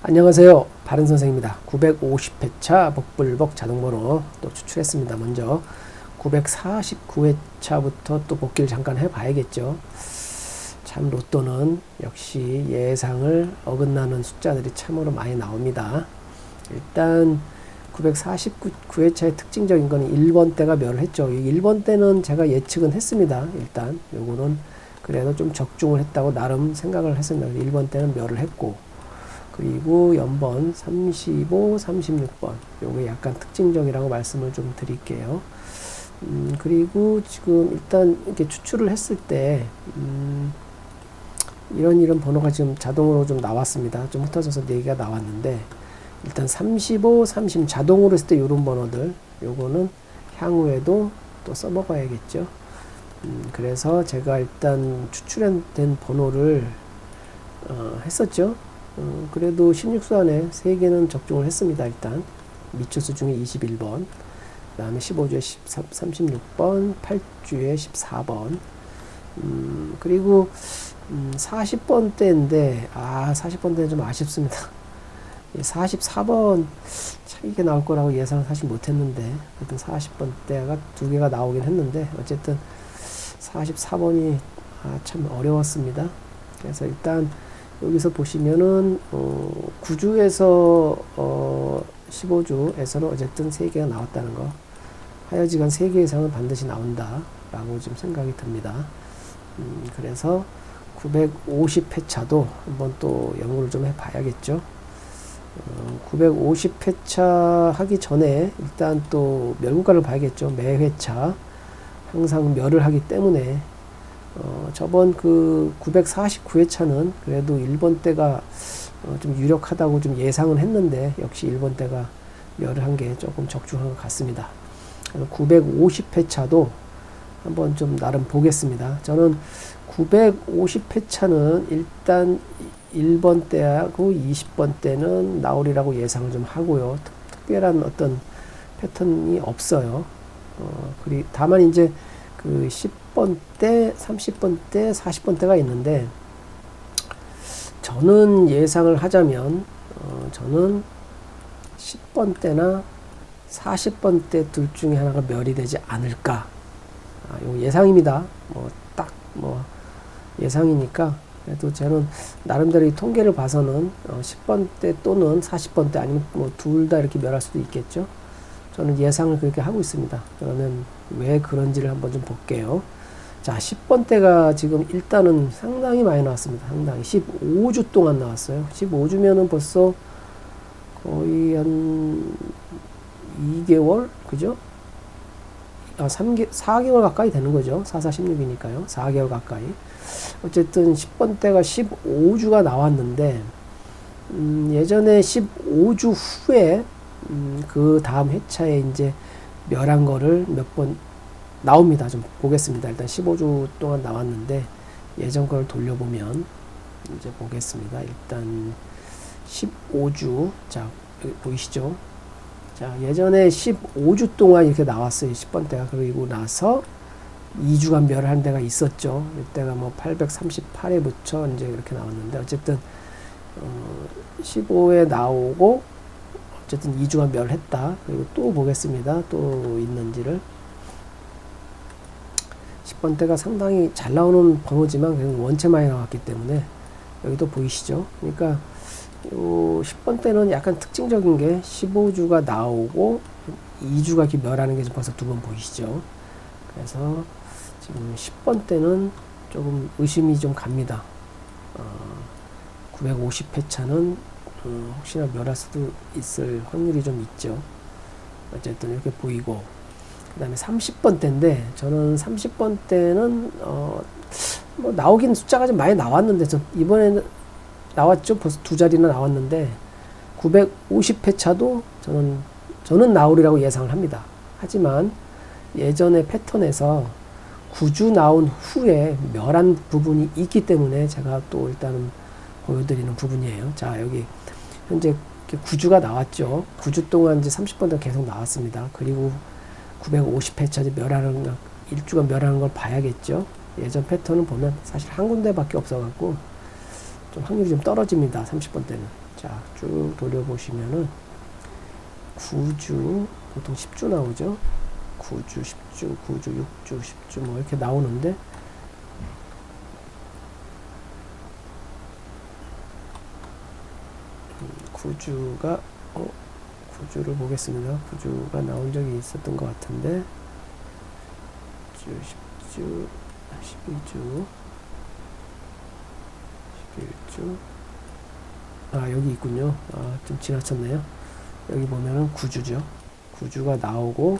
안녕하세요. 바른선생입니다. 950회차 복불복 자동번호 또 추출했습니다. 먼저 949회차부터 또 복기를 잠깐 해봐야겠죠. 참 로또는 역시 예상을 어긋나는 숫자들이 참으로 많이 나옵니다. 일단 949회차의 특징적인 거는 1번 때가 멸을 했죠. 1번 때는 제가 예측은 했습니다. 일단 요거는 그래도 좀 적중을 했다고 나름 생각을 했습니다. 1번 때는 멸을 했고, 그리고 연번 35, 36번 요게 약간 특징적이라고 말씀을 좀 드릴게요. 그리고 지금 일단 이렇게 추출을 했을 때 이런 번호가 지금 자동으로 좀 나왔습니다. 좀 흩어져서 4개가 나왔는데, 일단 35, 30 자동으로 했을 때 요런 번호들 요거는 향후에도 또 써먹어야겠죠. 그래서 제가 일단 추출된 번호를 했었죠. 그래도 16수 안에 3개는 적중을 했습니다. 일단 미추수 중에 21번, 그 다음에 15주에 36번, 8주에 14번, 그리고 40번대인데 40번대는 좀 아쉽습니다. 44번 참 이게 나올 거라고 예상을 사실 못했는데, 하여튼 40번대가 2개가 나오긴 했는데 어쨌든 44번이 참 어려웠습니다. 그래서 일단 여기서 보시면은 9주에서 15주에서는 어쨌든 3개가 나왔다는 거, 하여지간 3개 이상은 반드시 나온다 라고 좀 생각이 듭니다. 그래서 950회차도 한번 또 연구를 좀 해봐야겠죠. 950회차 하기 전에 일단 또 멸구가를 봐야겠죠. 매 회차 항상 멸을 하기 때문에 저번 그 949회차는 그래도 1번 때가 좀 유력하다고 좀 예상은 했는데, 역시 1번 때가 멸을 한 게 조금 적중한 것 같습니다. 950회차도 한번 좀 나름 보겠습니다. 저는 950회차는 일단 1번 때하고 20번 때는 나오리라고 예상을 좀 하고요. 특별한 어떤 패턴이 없어요. 다만 이제 그 10번 때, 30번 때, 40번 때가 있는데, 저는 예상을 하자면 저는 10번 때나 40번 때 둘 중에 하나가 멸이 되지 않을까. 요 예상입니다. 딱 예상이니까, 그래도 저는 나름대로 이 통계를 봐서는 10번 때 또는 40번 때 아니면 둘 다 이렇게 멸할 수도 있겠죠. 저는 예상을 그렇게 하고 있습니다. 그러면 왜 그런지를 한번 좀 볼게요. 자, 10번 때가 지금 일단은 상당히 많이 나왔습니다. 상당히 15주 동안 나왔어요. 15주면은 벌써 거의 한 2개월, 그죠? 4개월 가까이 되는 거죠. 4, 4, 16이니까요. 4개월 가까이. 어쨌든 10번 때가 15주가 나왔는데, 예전에 15주 후에 그 다음 회차에 이제 멸한 거를 몇 번 나옵니다. 좀 보겠습니다. 일단 15주 동안 나왔는데 예전 걸 돌려보면 이제 보겠습니다. 일단 15주, 자 여기 보이시죠? 자, 예전에 15주 동안 이렇게 나왔어요. 10번 때가. 그리고 나서 2주간 멸을 한 데가 있었죠. 이때가 838에 붙여 이제 이렇게 나왔는데, 어쨌든 15에 나오고 어쨌든 2주간 멸을 했다. 그리고 또 보겠습니다. 또 있는지를. 10번 때가 상당히 잘 나오는 번호지만 원체 많이 나왔기 때문에 여기도 보이시죠? 그러니까 요 10번 때는 약간 특징적인 게 15주가 나오고 2주가 이렇게 멸하는 게 벌써 2번 보이시죠? 그래서 지금 10번 때는 조금 의심이 좀 갑니다. 950회차는 혹시나 멸할 수도 있을 확률이 좀 있죠. 어쨌든 이렇게 보이고, 그 다음에 30번 때인데, 저는 30번 때는 나오긴 숫자가 좀 많이 나왔는데, 이번에는 나왔죠. 벌써 2자리나 나왔는데 950회차도 저는 나오리라고 예상을 합니다. 하지만 예전의 패턴에서 9주 나온 후에 멸한 부분이 있기 때문에 제가 또 일단은 보여드리는 부분이에요. 자, 여기 현재 9주가 나왔죠. 9주 동안 이제 30번 때 계속 나왔습니다. 그리고 950회차 멸하는 거, 1주간 멸하는 걸 봐야겠죠. 예전 패턴은 보면 사실 한 군데밖에 없어갖고 좀 확률이 좀 떨어집니다. 30번 때는. 자, 쭉 돌려보시면은 9주, 보통 10주 나오죠. 9주, 10주, 9주, 6주, 10주 뭐 이렇게 나오는데, 9주가 9주를 보겠습니다. 9주가 나온 적이 있었던 것 같은데, 10주, 10주, 11주, 11주, 아, 여기 있군요. 아, 좀 지나쳤네요. 여기 보면은 9주죠. 9주가 나오고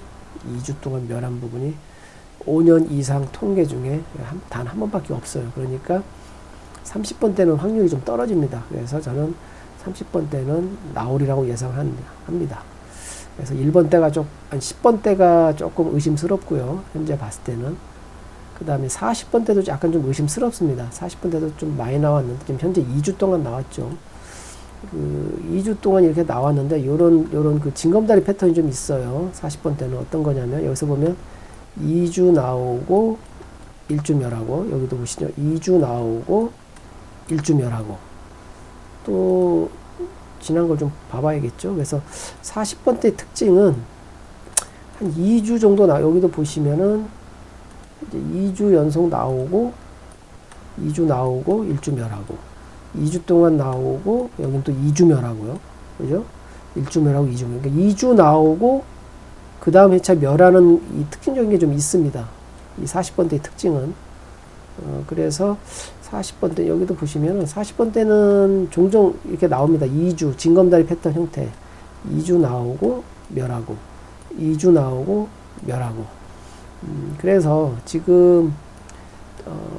2주 동안 멸한 부분이 5년 이상 통계 중에 단 한 번밖에 없어요. 그러니까 30번 때는 확률이 좀 떨어집니다. 그래서 저는 30번 때는 나오리라고 예상합니다. 그래서 1번 때가 10번 때가 조금 의심스럽고요. 현재 봤을 때는. 그 다음에 40번 때도 약간 좀 의심스럽습니다. 40번 때도 좀 많이 나왔는데, 지금 현재 2주 동안 나왔죠. 2주 동안 이렇게 나왔는데, 요런 그 징검다리 패턴이 좀 있어요. 40번 때는 어떤 거냐면, 여기서 보면 2주 나오고 1주 멸하고, 여기도 보시죠. 2주 나오고 1주 멸하고, 또 지난 걸 좀 봐봐야겠죠. 그래서 40번 때 특징은 한 2주 정도 여기도 보시면은 이제 2주 연속 나오고 2주 나오고 1주 멸하고, 2주 동안 나오고 여긴 또 2주 멸하고요. 그죠? 1주 멸하고 2주 멸. 그러니까 2주 나오고 그 다음 회차 멸하는 이 특징적인 게 좀 있습니다. 이 40번 대의 특징은. 그래서 40번 대, 여기도 보시면은 40번 대는 종종 이렇게 나옵니다. 2주, 징검다리 패턴 형태. 2주 나오고 멸하고, 2주 나오고 멸하고. 그래서 지금,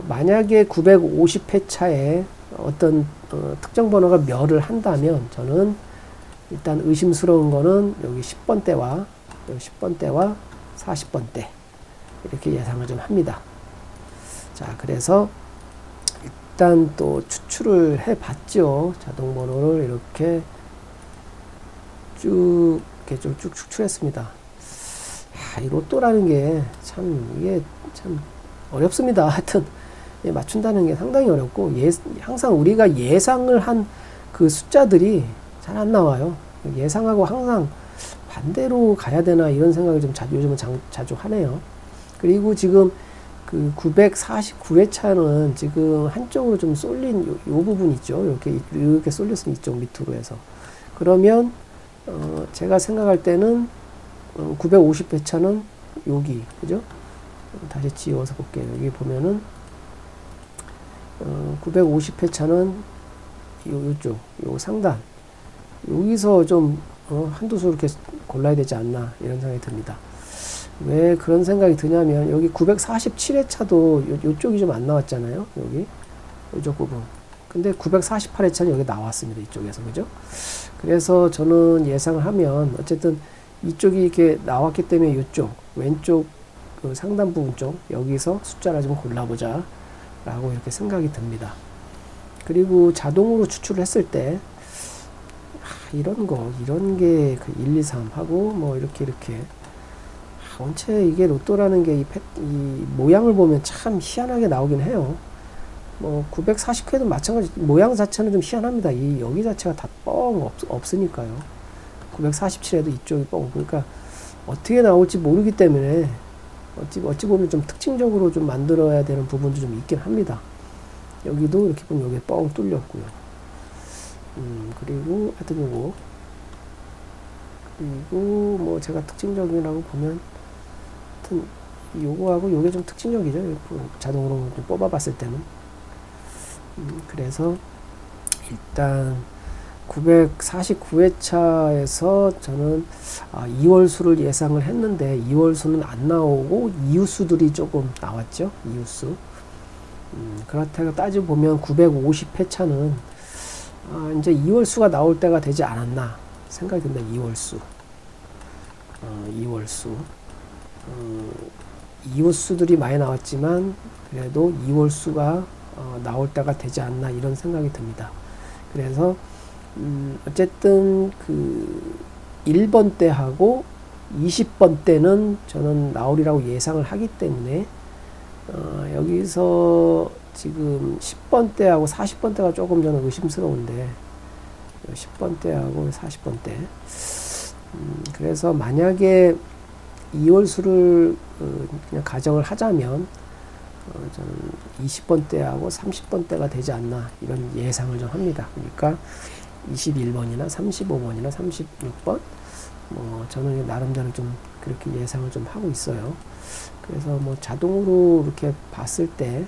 만약에 950회차에 어떤 특정 번호가 멸을 한다면, 저는 일단 의심스러운 거는 여기 10번 대와 여기 10번 대와 40번 대, 이렇게 예상을 좀 합니다. 자, 그래서 일단 또 추출을 해 봤죠. 자동 번호를 이렇게 쭉 추출했습니다. 이 로또라는 게 이게 참 어렵습니다. 하여튼 맞춘다는 게 상당히 어렵고, 항상 우리가 예상을 한 그 숫자들이 잘 안 나와요. 예상하고 항상 반대로 가야 되나 이런 생각을 좀 요즘은 자주 하네요. 그리고 지금 그 949회차는 지금 한쪽으로 좀 쏠린 요 부분 있죠. 이렇게 쏠렸으면 이쪽 밑으로 해서. 그러면 제가 생각할 때는 950회차는 여기, 그죠? 다시 지워서 볼게요. 여기 보면은 950회차는 요쪽, 요 상단, 여기서 좀 한두 수 이렇게 골라야 되지 않나 이런 생각이 듭니다. 왜 그런 생각이 드냐면, 여기 947회차도 요쪽이 좀 안 나왔잖아요. 요쪽 부분. 근데 948회차는 여기 나왔습니다. 이쪽에서. 그죠? 그래서 저는 예상을 하면, 어쨌든 이쪽이 이렇게 나왔기 때문에 이쪽, 왼쪽 그 상단 부분 쪽, 여기서 숫자를 좀 골라보자 라고 이렇게 생각이 듭니다. 그리고 자동으로 추출을 했을 때, 이런 게 그 1, 2, 3 하고, 뭐 이렇게. 원체 이게 로또라는 게 이 모양을 보면 참 희한하게 나오긴 해요. 뭐 940회도 마찬가지, 모양 자체는 좀 희한합니다. 여기 자체가 다 뻥 없으니까요. 947회도 이쪽이 뻥. 그러니까 어떻게 나올지 모르기 때문에 어찌 보면 좀 특징적으로 좀 만들어야 되는 부분도 좀 있긴 합니다. 여기도 이렇게 보면 여기 뻥 뚫렸고요. 그리고 하여튼 요거, 그리고 뭐 제가 특징적이라고 보면, 하여튼 요거하고 요게 좀 특징적이죠. 자동으로 좀 뽑아봤을 때는. 그래서 일단 949회차에서 저는 2월수를 예상을 했는데 2월수는 안 나오고 이웃수들이 조금 나왔죠. 이웃수. 그렇다고 따지고 보면 950회차는 이제 2월수가 나올 때가 되지 않았나 생각이 듭니다. 2월수. 2월수. 이웃수들이 많이 나왔지만 그래도 2월수가 나올 때가 되지 않나 이런 생각이 듭니다. 그래서 어쨌든 그 1번 때하고 20번 때는 저는 나오리라고 예상을 하기 때문에 여기서 지금 10번 때하고 40번 때가 조금 저는 의심스러운데, 10번대하고 40번대. 그래서 만약에 2월 수를 그냥 가정을 하자면 저는 20번대하고 30번대가 되지 않나 이런 예상을 좀 합니다. 그러니까 21번이나 35번이나 36번 저는 나름대로 좀 그렇게 예상을 좀 하고 있어요. 그래서 뭐 자동으로 이렇게 봤을 때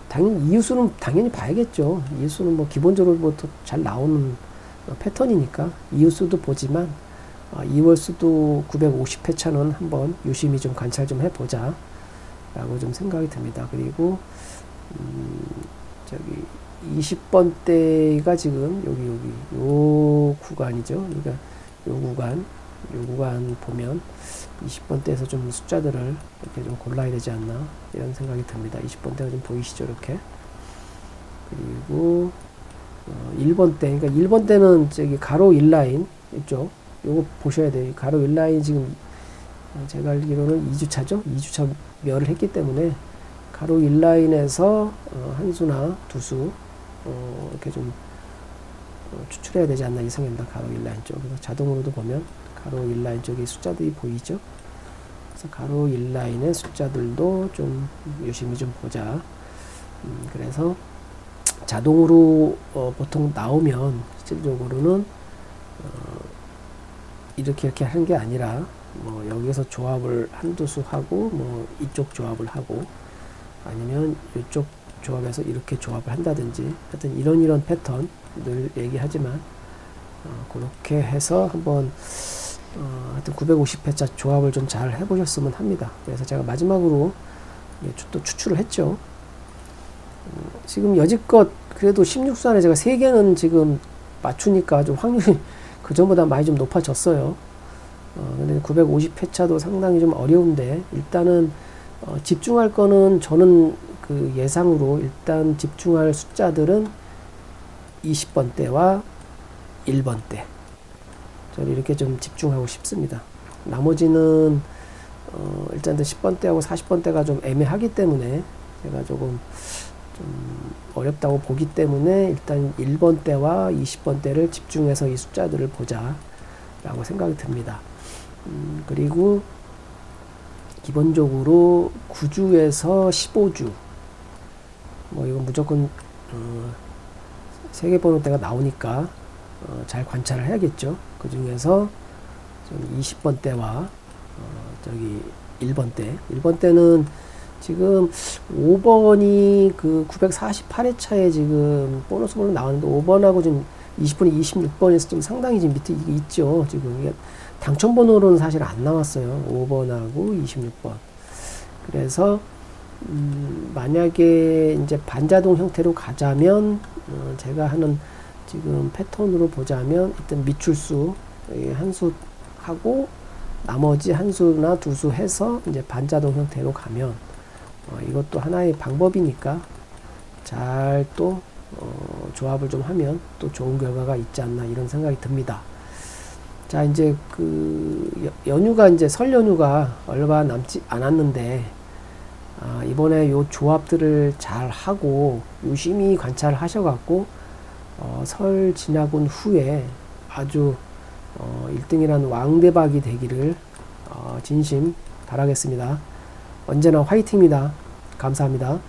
당연히 이유수는 당연히 봐야겠죠. 이유수는 뭐 기본적으로 뭐 잘 나오는 패턴이니까 이유수도 보지만 2월 수도 950회차는 한번 유심히 좀 관찰 좀 해보자 라고 좀 생각이 듭니다. 그리고 저기 20번대가 지금 여기 요 구간이죠. 그러니까 요 구간 보면 20번대에서 좀 숫자들을 이렇게 좀 골라야 되지 않나 이런 생각이 듭니다. 20번대가 좀 보이시죠, 이렇게. 그리고 1번대, 그러니까 1번대는 저기 가로 1라인 이쪽 요거 보셔야 돼요. 가로 1라인 지금 제가 알기로는 2주차죠. 2주차 멸을 했기 때문에 가로 1라인에서 한 수나 두 수 이렇게 좀 추출해야 되지 않나 이 생각입니다. 가로 1라인 쪽. 그래서 자동으로도 보면 가로 1라인 쪽에 숫자들이 보이죠. 그래서 가로 1라인의 숫자들도 좀 유심히 좀 보자. 그래서 자동으로 보통 나오면 실질적으로는 이렇게 하는 게 아니라 뭐 여기서 조합을 한두 수 하고 뭐 이쪽 조합을 하고 아니면 이쪽 조합에서 이렇게 조합을 한다든지 하여튼 이런 패턴 늘 얘기하지만 그렇게 해서 한번 하여튼 950회차 조합을 좀 잘 해보셨으면 합니다. 그래서 제가 마지막으로 또 추출을 했죠. 지금 여지껏 그래도 16수 안에 제가 3개는 지금 맞추니까 좀 확률이 그 전보다 많이 좀 높아졌어요. 근데 950회차도 상당히 좀 어려운데 일단은 집중할 거는 저는 그 예상으로 일단 집중할 숫자들은 20번대와 1번대. 저는 이렇게 좀 집중하고 싶습니다. 나머지는 일단 10번대하고 40번대가 좀 애매하기 때문에 제가 조금 좀 어렵다고 보기 때문에 일단 1번대와 20번대를 집중해서 이 숫자들을 보자 라고 생각이 듭니다. 그리고 기본적으로 9주에서 15주 뭐 이건 무조건 세개 번호대가 나오니까 잘 관찰을 해야겠죠. 그 중에서 20번대와 저기 1번대는 지금 5번이 그 948회차에 지금 보너스 번호 나왔는데 5번하고 지금 20번이 26번에서 좀 상당히 지금 밑에 이게 있죠. 지금 이게 당첨 번호로는 사실 안 나왔어요. 5번하고 26번. 그래서 만약에 이제 반자동 형태로 가자면 제가 하는 지금 패턴으로 보자면 일단 미출수 한 수 하고 나머지 한 수나 두 수 해서 이제 반자동 형태로 가면 이것도 하나의 방법이니까 잘 또 조합을 좀 하면 또 좋은 결과가 있지 않나 이런 생각이 듭니다. 자, 이제 그 연휴가 이제 설 연휴가 얼마 남지 않았는데 이번에 요 조합들을 잘 하고 유심히 관찰을 하셔갖고 설 지나곤 후에 아주 1등이라는 왕대박이 되기를 진심 바라겠습니다. 언제나 화이팅입니다. 감사합니다.